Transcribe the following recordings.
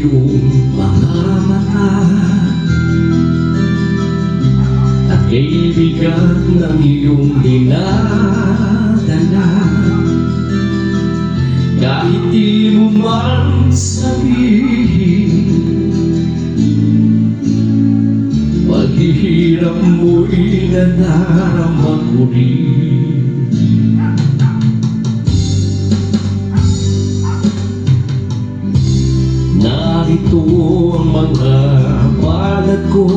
iyong mga mata at kaibigan ng iyong dinadala. Kahit di mo man sabihin, paghihirap mo'y nadarama ko rin. Narito ang mga palad ko,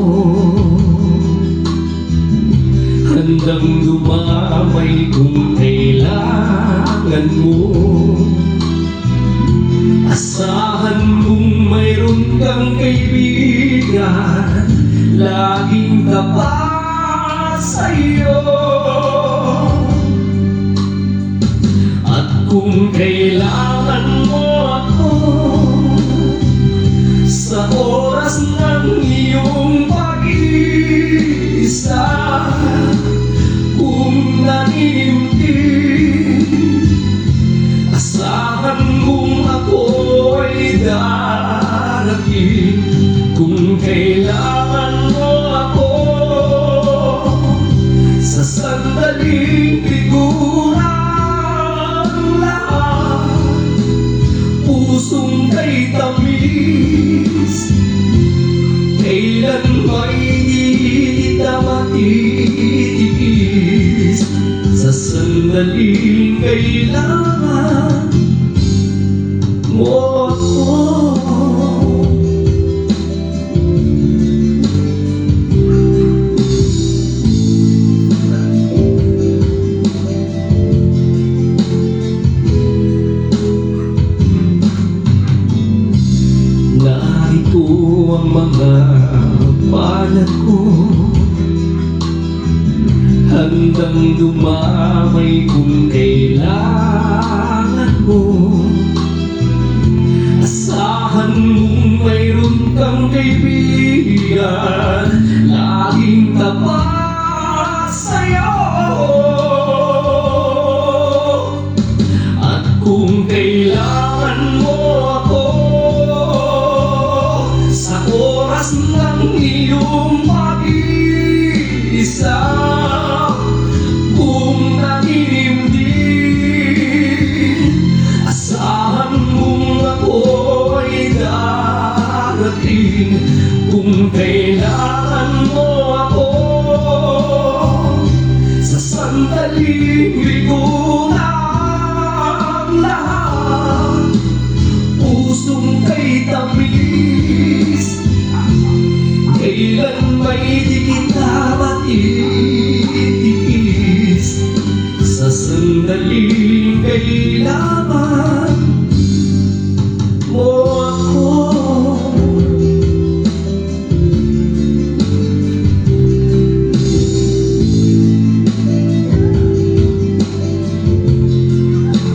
handang dumamay kung kailangan mo. Asahan mong mayroon kang kaibigan, laging tapat sa'yo. At kung kailangan mo ako sa oras ng iyong pag-iisa, kung nanimtim, asahan mong ako'y darating. Kung kailangan mo ako sa sandaling bigurang lahat, pusong kay tamis, kailan may di kita matitigis. Sa sandaling kailangan mo ako. Narito ang mga palad ko, handang dumamay kung kailangan mo. Asahan mong mayroon kang kaibigan, laging tapat sa'yo. At kung kailangan mo ako sa oras ng iyong pag-iisa, kung naninimdim, asahan mong ako'y darating. Kung kailangan mo ako sa sandaling ligo ng lahat, pusong kay tamis, kailan may di kita matitigis. Sa sandaling kailangan